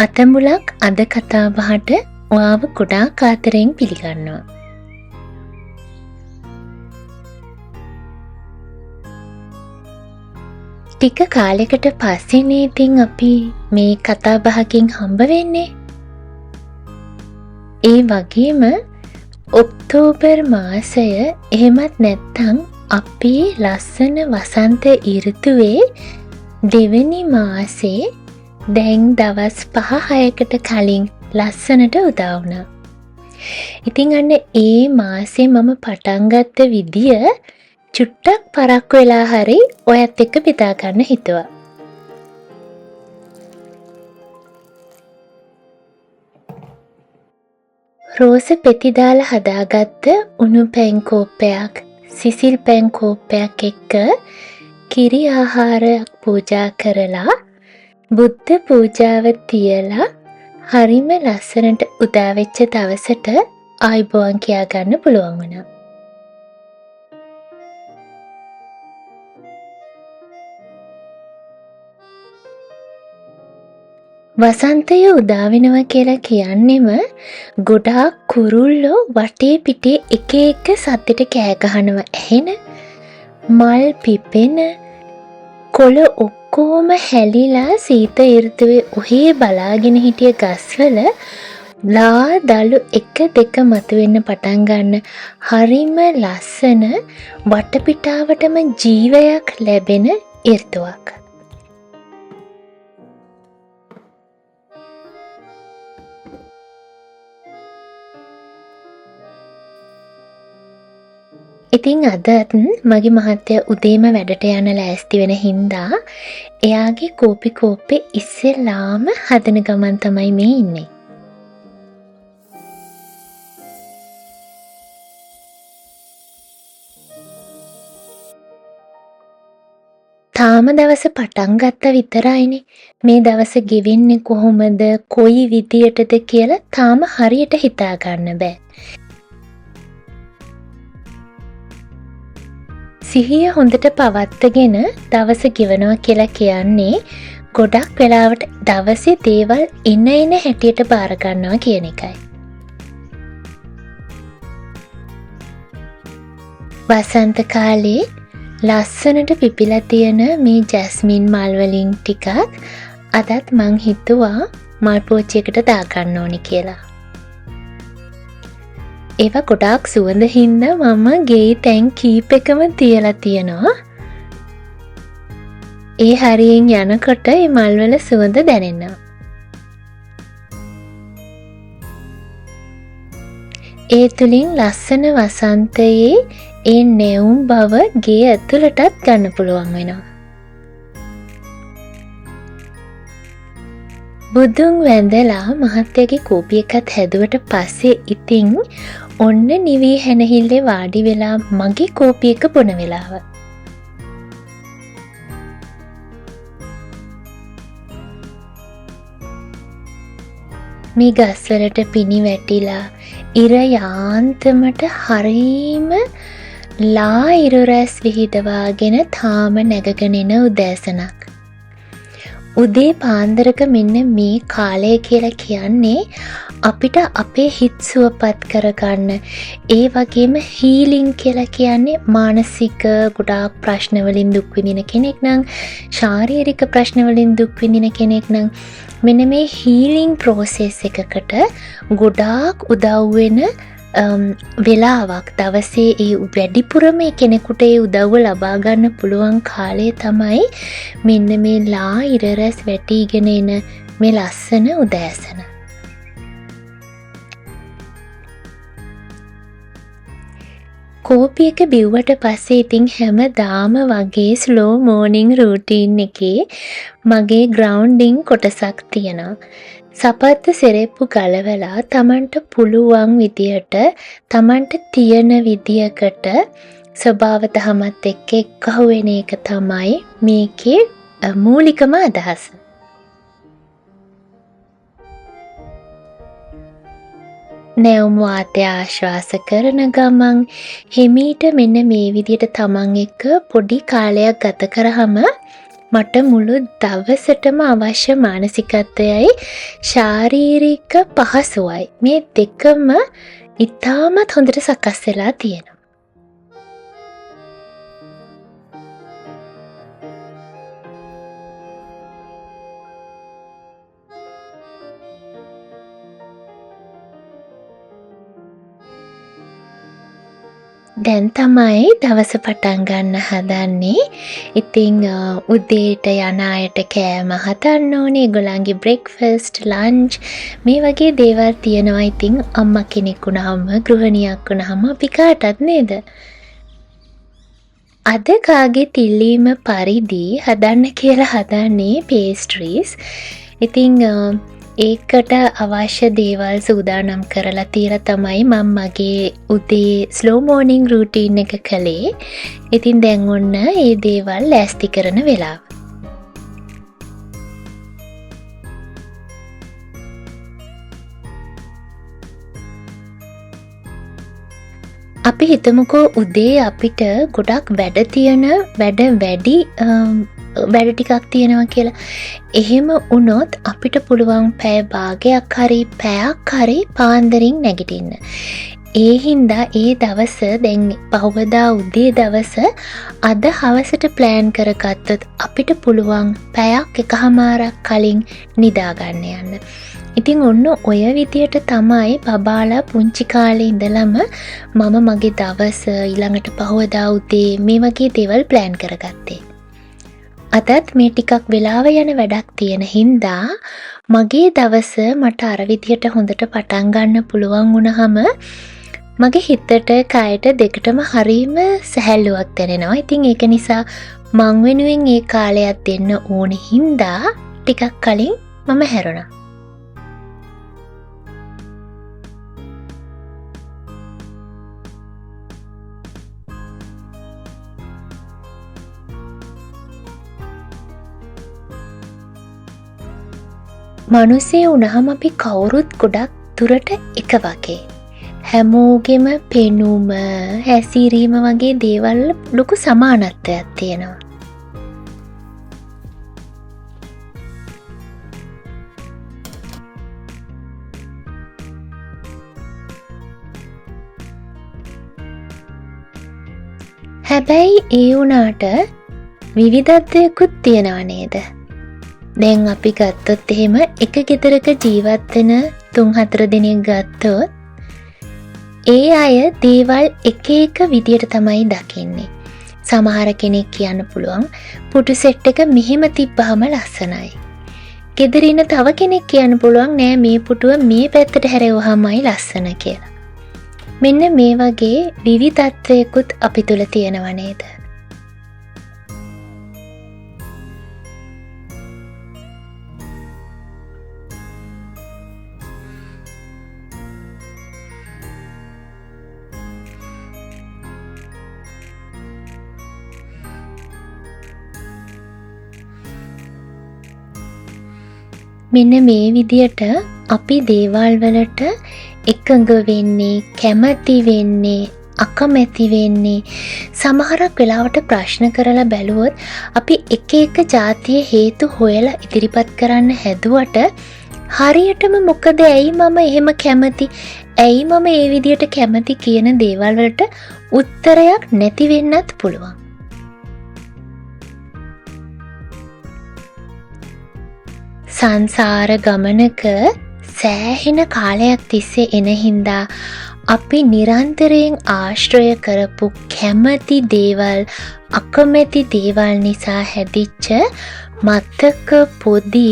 අතමුලක් අද කතාබහට ඔයාව ගොඩාක් ආදරයෙන් පිළිගන්නවා. ටික කාලෙකට පස්සේනේ ඉතින් අපි මේ කතාබහකින් හම්බ වෙන්නේ. ඒ වගේම ඔක්තෝබර් මාසය එහෙමත් නැත්තම් අපි ලස්සන වසන්ත ඍතුවේ දෙවෙනි මාසේ දැන් දවස් 5-6කට කලින් ලස්සනට උදා වුණා. ඉතින් අන්න ඒ මාසේ මම පටන් ගත්ත විදිය චුට්ටක් පරක්කු වෙලා හරි ඔයත් එක්ක බෙදා ගන්න හිතුවා. රෝස පෙති දාලා හදාගත්ත උණු පැන් කෝප්පයක්, සිසිල් පැන් කෝප්පයක් එක්ක කිරි ආහාරයක් පූජා කරලා බුද්ධ පූජාව තියලා හරිම ලස්සනට උදා වෙච්ච දවසට ආයුබෝවන් කියා ගන්න පුළුවන් වුණා. වසන්තය උදා වෙනවා කියලා කියන්නෙම ගොඩාක් කුරුල්ලෝ වටේ පිටේ එක එක සද්දෙට කෑ ගහනවා ඇහෙන, මල් පිපෙන, කොළ ඔක්කොම හැලිලා සීත ඍතුවේ ඔහේ බලාගෙන හිටිය ගස්වල ලා දළු එක දෙක මතුවෙන්න පටන් ගන්න හරිම ලස්සන වටපිටාවටම ජීවයක් ලැබෙන ඍතුවක්. ඉතින් අදත් මගේ මහත්තයා උදේම වැඩට යන ලෑස්ති වෙන හින්දා එයාගේ කෝපි කෝප්පේ ඉස්සෙල්ලාම හදන ගමන් තමයි මේ ඉන්නේ. තාම දවස පටන් ගත්ත විතරයිනේ. මේ දවස ගෙවෙන්නේ කොහොමද, කොයි විදියටද කියලා තාම හරියට හිතා ගන්න බෑ. සිහිය හොඳට පවත්වාගෙන දවස ගෙවනවා කියලා කියන්නේ ගොඩක් වෙලාවට දවසේ දේවල් එන හැටියට බාර ගන්නවා කියන එකයි. වසන්ත කාලේ ලස්සනට පිපිලා තියෙන මේ ජැස්මින් මල් වලින් ටිකක් අදත් මං හිතුවා මල් පෝච්චියකට දාගන්න ඕනි කියලා. ඒවා ගොඩාක් සුවඳ හින්දා මම ගේ තැන් කීපෙකම තියලා තියෙනවා. ඒ හරියෙන් යනකොට මේ මල්වල සුවඳ දැනෙනවා. ඒ තුලින් ලස්සන වසන්තයේ ඒ නැවුම් බව ගේ ඇතුළටත් ගන්න පුළුවන් වෙනවා. බුදුන් වැඳලා මහත්තයාගේ කෝපි එකත් හැදුවට පස්සේ ඉතින් ඔන්න නිවී හැනහිල්ලේ වාඩි වෙලා මගේ කෝපි එක බොන වෙලාව. මේ ගස්වලට පිනි වැටිලා ඉර යාන්තමට හරීම ලා ඉර රැස් විහිදවාගෙන තාම නැගගෙන එන උදෑසනක්. උදේ පාන්දරක මෙන්න මේ කාලය කියලා කියන්නේ අපිට අපේ හිත සුවපත් කරගන්න, ඒ වගේම හීලින් කියලා කියන්නේ මානසික ගොඩාක් ප්‍රශ්න වලින් දුක් විඳින කෙනෙක් නම්, ශාරීරික ප්‍රශ්න වලින් දුක් විඳින කෙනෙක් නම් මෙන්න මේ හීලින් ප්‍රොසෙස් එකකට ගොඩාක් උදව් වෙන වෙලාවක්. දවසේ ඒ වැඩිපුරම කෙනෙකුට ඒ උදව්ව ලබා ගන්න පුළුවන් කාලය තමයි මෙන්න මේ ලා ඉර රැස් වැටිගෙන එන මේ ලස්සන උදෑසන. කෝපි එක බිව්වට පස්සේ ඉතින් හැමදාම වගේ ස්ලෝ මෝර්නින් රූටීන් එකේ මගේ ග්‍රවුන්ඩින් කොටසක් තියෙනවා. සපත්ත සෙරෙප්පු ගලවලා තමන්ට පුළුවන් විදියට තමන්ට තියෙන විදියකට ස්වභාව දහමත් එක්ක එක්කහුව වෙන එක තමයි මේකේ මූලිකම අදහස. නැවුම් වාතය ආශ්වාස කරන ගමන් හිමීට මෙන්න මේ විදියට තමන් එක්ක පොඩි කාලයක් ගත කරාම මට මුළු දවසටම අවශ්‍ය මානසිකත්වයයි ශාරීරික පහසුවයි මේ දෙකම ඉතාමත් හොඳට සකස් වෙලා තියෙනවා. දැන් තමයි දවස පටන් ගන්න හදන්නේ. ඉතින් උදේට යන අයට කෑම හදන්න ඕනේ. ඒගොල්ලන්ගේ බ්‍රෙක්ෆාස්ට්, ලන්ච් මේ වගේ දේවල් තියෙනවා. ඉතින් අම්මා කෙනෙක් වුණාම, ගෘහණියක් වුණාම අපි කාටත් නේද? අද කාගේ තිල්ලීම පරිදි හදන්න කියලා හදන්නේ පේස්ට්‍රීස්. ඉතින් ඒකට අවශ්‍ය දේවල් සූදානම් කරලා තියලා තමයි මම මගේ උදේ ස්ලෝ මෝර්නින් රූටීන් එක කළේ. ඉතින් දැන් ඔන්න ඒ දේවල් ලෑස්ති කරන වෙලාව. අපි හිතමුකෝ උදේ අපිට ගොඩක් වැඩ වැඩි ටිකක් තියෙනවා කියලා. එහෙම වුණොත් අපිට පුළුවන් පැය භාගයක් හරි පැයක් හරි පාන්දරින් නැගිටින්න. ඒ හින්දා ඒ දවස දැන් පහවදා උදේ දවස අද හවසට ප්ලෑන් කරගත්තොත් අපිට පුළුවන් පැයක් එකහමාරක් කලින් නිදා ගන්න යන්න. ඉතින් ඔන්න ඔය විදියට තමයි බබාලා පුංචි කාලේ ඉඳලම මම මගේ දවස ඊළඟට පහවදා උදේ මේ වගේ දේවල් ප්ලෑන් කරගත්තේ. අදත් මේ ටිකක් වෙලාව යන වැඩක් තියෙන හින්දා මගේ දවස මට අර විදියට හොඳට පටන් ගන්න පුළුවන් වුණාම මගේ හිතට කයට දෙකටම හරීම සැහැල්ලුවක් දැනෙනවා. ඉතින් ඒක නිසා මං වෙනුවෙන් ඒ කාලයක් දෙන්න ඕනේ හින්දා ටිකක් කලින් මම හැරුණා. මනුස්සේ වුණාම අපි කවුරුත් ගොඩක් දුරට එක වගේ. හැමෝගෙම පෙනුම, හැසිරීම වගේ දේවල් ලොකු සමානත්වයක් තියෙනවා. හැබැයි ඒ වුණාට විවිධත්වයකුත් තියෙනවා නේද? දැන් අපි ගත්තොත් එහෙම එක ගෙදරක ජීවත් වෙන 3-4 දෙනෙක් ගත්තොත් ඒ අය දේවල් එක එක විදියට තමයි දකින්නේ. සමහර කෙනෙක් කියන්න පුළුවන් පුටු සෙට් එක මෙහෙම තිබ්බහම ලස්සනයි. ගෙදර ඉන්න තව කෙනෙක් කියන්න පුළුවන් නෑ මේ පුටුව මේ පැත්තට හැරෙවුවාමයි ලස්සන කියලා. මෙන්න මේ වගේ විවිධත්වයකුත් අපි තුල තියෙනව නේද? මෙන්න මේ විදියට අපි දේවල් වලට එකඟ වෙන්නේ, කැමති වෙන්නේ, අකමැති වෙන්නේ. සමහරක් වෙලාවට ප්‍රශ්න කරලා බැලුවොත් අපි එක එක જાතිය හේතු හොයලා ඉදිරිපත් කරන්න හැදුවට හරියටම මොකද ඇයි මම එහෙම කැමති? ඇයි මම ඒ විදියට කැමති කියන දේවල් වලට උත්තරයක් නැති වෙන්නත් පුළුවන්. සංසාර ගමනක සෑහෙන කාලයක් තිස්සේ එන හින්දා අපි නිරන්තරයෙන් ආශ්‍රය කරපු කැමති දේවල්, අකමැති දේවල් නිසා හැදිච්ච මතක පොදි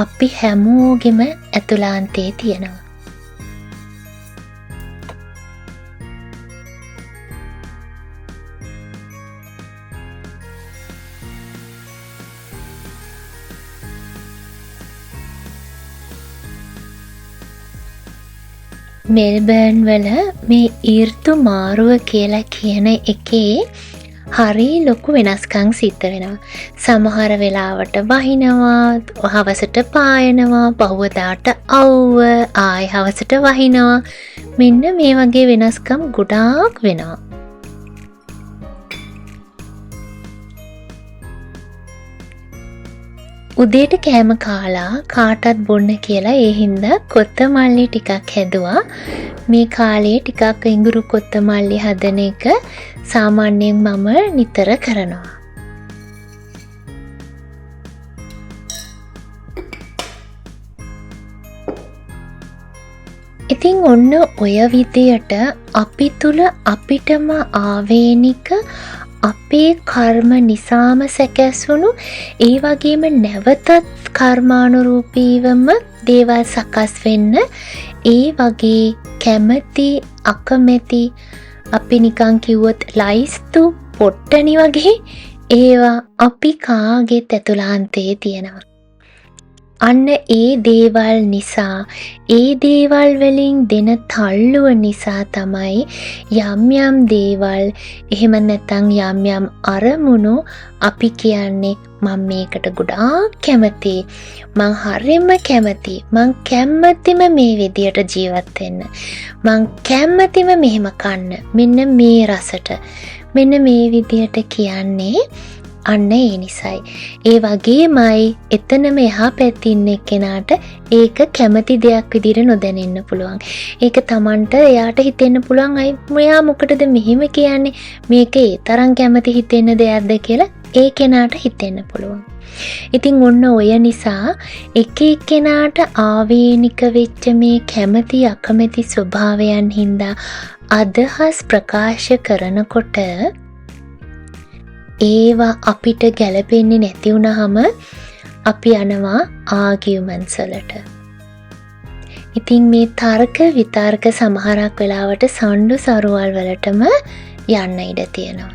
අපි හැමෝගෙම ඇතුළාන්තයේ තියෙනවා. මෙල්බර්න් වල මේ ඍතු මාරුව කියලා කියන එකේ හරි ලොකු වෙනස්කම් සිද්ධ වෙනවා. සමහර වෙලාවට වහිනවා, හවසට පායනවා, පහුවදාට අවුව, ආයි හවසට වහිනවා. මෙන්න මේ වගේ වෙනස්කම් ගොඩාක් වෙනවා. උදේට කෑම කාලා කාටත් බොන්න කියලා ඒ හින්දා කොත්තමල්ලි ටිකක් හැදුවා. මේ කාලේ ටිකක් ඉඟුරු කොත්තමල්ලි හදන එක සාමාන්‍යයෙන් මම නිතර කරනවා. ඉතින් ඔන්න ඔය විදියට අපි තුල අපිටම ආවේනික අපේ කර්ම නිසාම සැකැස්වුණු ඒ වගේම නැවතත් කර්මානුරූපීවම දේවල් සකස් වෙන්න ඒ වගේ කැමති අකමැති අපි නිකන් කිව්වොත් ලයිස්තු පොට්ටනි වගේ ඒවා අපි කාගෙත් ඇතුළාන්තයේ තියෙනවා. අන්න ඒ දේවල් නිසා ඒ දේවල් වලින් දෙන තල්ලුව නිසා තමයි යම් යම් දේවල් එහෙම නැත්නම් යම් යම් අරමුණු අපි කියන්නේ මම මේකට ගොඩාක් කැමතියි මං හරියම කැමතියි මං කැමතිම මේ විදියට ජීවත් වෙන්න මං කැමතිම මෙහෙම කන්න මෙන්න මේ රසට මෙන්න මේ විදියට කියන්නේ අන්න ඒ නිසයි. ඒ වගේමයි එතනම එහා පැත්තේ ඉන්න කෙනාට ඒක කැමති දෙයක් විදිහට නොදැනෙන්න පුළුවන්. ඒක Tamanට එයාට හිතෙන්න පුළුවන් අය මෙයා මොකටද මෙහෙම කියන්නේ මේක ඒ තරම් කැමති හිතෙන්න දෙයක්ද කියලා ඒ කෙනාට හිතෙන්න පුළුවන්. ඉතින් ඔන්න ඔය නිසා එක එක්කෙනාට ආවේනික වෙච්ච මේ කැමති අකමැති ස්වභාවයන් හින්දා අදහස් ප්‍රකාශ කරනකොට ඒවා අපිට ගැලපෙන්නේ නැති වුණාම අපි යනවා ආගියුමන්ට්ස් වලට. ඉතින් මේ තර්ක විතර්ක සමහරක් වෙලාවට සම්ඩු සරුවල් වලටම යන්න ඉඩ තියෙනවා.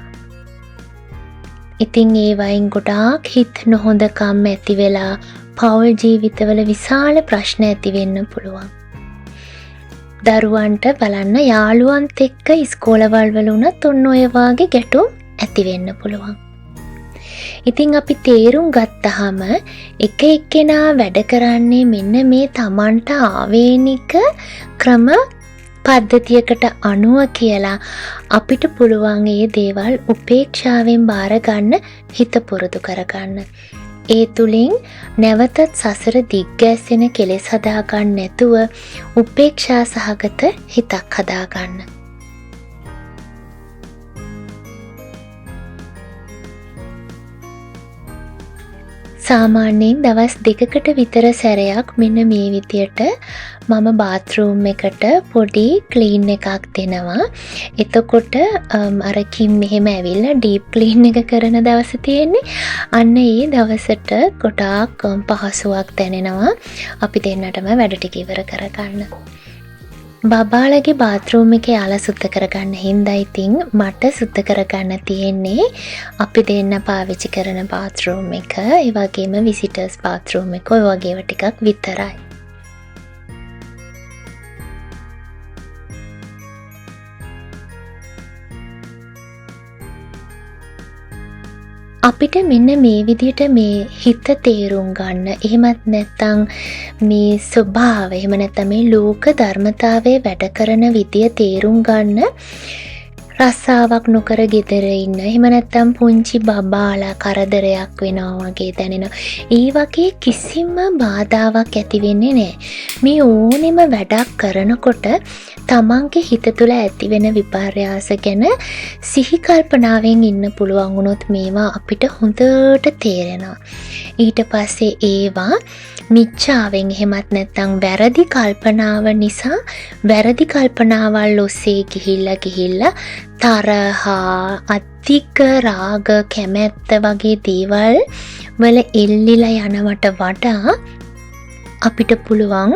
ඉතින් ඒ වයින් ගොඩාක් හිත නොහොඳකම් ඇති වෙලා පෞල් ජීවිතවල විශාල ප්‍රශ්න ඇති වෙන්න පුළුවන්. දරුවන්ට බලන්න යාළුවන්ත් එක්ක ඉස්කෝලවල් වල උනත් ඔන්න ඔය වාගේ ගැටුම් ඇති වෙන්න පුළුවන්. ඉතින් අපි තේරුම් ගත්තාම එක එක්කෙනා වැඩ කරන්නේ මෙන්න මේ Tamanට ආවේනික ක්‍රම පද්ධතියකට අනුව කියලා අපිට පුළුවන් මේ දේවල් උපේක්ෂාවෙන් බාර ගන්න හිත පුරුදු කරගන්න. ඒ තුලින් නැවතත් සසර දිග්ගැස්සෙන කෙලෙස් හදා ගන්න නැතුව උපේක්ෂා සහගත හිතක් හදා ගන්න. සාමාන්‍යයෙන් දවස් 2කට විතර සැරයක් මෙන්න මේ විදියට මම බාත්රූම් එකට පොඩි ක්ලීන් එකක් දෙනවා. එතකොට අර කිම් මෙහෙම ඇවිල්ලා ඩීප් ක්ලීන් එක කරන දවස තියෙන්නේ. අන්න ඒ දවසට ගොඩාක් පහසුවක් දැනෙනවා. අපි දෙන්නටම වැඩ ටික ඉවර කරගන්න. බබාලගේ බාත්රූම් එක යාලා සුද්ධ කරගන්න හින්දා ඉතින් මට සුද්ධ කරගන්න තියෙන්නේ අපි දෙන්න පාවිච්චි කරන බාත්රූම් එක ඒ වගේම විසිටර්ස් බාත්රූම් එක ඔය වගේව ටිකක් විතරයි. අපිට මෙන්න මේ විදිහට මේ හිත තේරුම් ගන්න එහෙමත් නැත්නම් මේ ස්වභාවය එහෙම නැත්නම් මේ ලෝක ධර්මතාවයේ වැඩ කරන විදිය තේරුම් ගන්න රස්සාවක් නොකර ගෙදර ඉන්න එහෙම නැත්නම් පුංචි බබාලා කරදරයක් වෙනවා වගේ දැනෙනවා. ඒ වගේ කිසිම බාධාවක් ඇති වෙන්නේ නැහැ. මේ ඕනෙම වැඩක් කරනකොට තමන්ගේ හිත තුළ ඇති වෙන විපර්යාස ගැන සිහි කල්පනාවෙන් ඉන්න පුළුවන් වුණොත් මේවා අපිට හොඳට තේරෙනවා. ඊට පස්සේ ඒවා මිච්ඡාවෙන් එහෙමත් නැත්නම් වැරදි කල්පනාව නිසා වැරදි කල්පනාවල් ඔස්සේ ගිහිල්ලා තරහා අධික රාග කැමැත්ත වගේ දේවල් වල එල්ලිලා යනවට වඩා අපිට පුළුවන්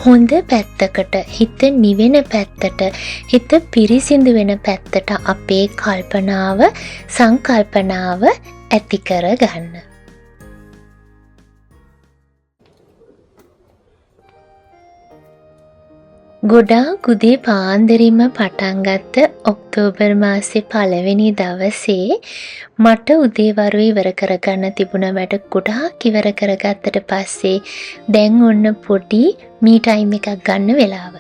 හොඳ පැත්තකට හිත නිවෙන පැත්තට හිත පිරිසිදු වෙන පැත්තට අපේ කල්පනාව සංකල්පනාව ඇති කර ගන්න. ගොඩාක් උදේ පාන්දරින්ම පටන් ගත්ත ඔක්තෝබර් මාසේ පළවෙනි දවසේ මට උදේවරු ඉවර කරගන්න තිබුණ වැඩ ගොඩාක් ඉවර කරගත්තට පස්සේ දැන් ඔන්න පොඩි මී ටයිම් එකක් ගන්න වෙලාව.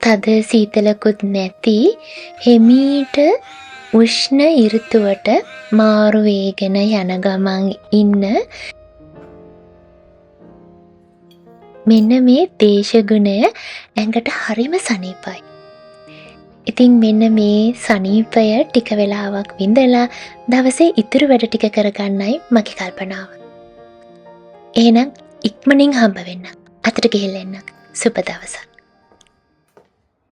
තද සීතලකුත් නැති හෙමීට උෂ්ණ ඍතුවට මාරු වේගෙන යන ගමන් ඉන්න මෙන්න මේ දේශගුණය ඇඟට හරිම සනීපයි. ඉතින් මෙන්න මේ සනීපය ටික වෙලාවක් විඳලා දවසේ ඉතුරු වැඩ ටික කරගන්නයි මගේ කල්පනාව. එහෙනම් ඉක්මනින් හම්බ වෙන්න. අතට ගිහින් එන්න. සුබ දවසක්.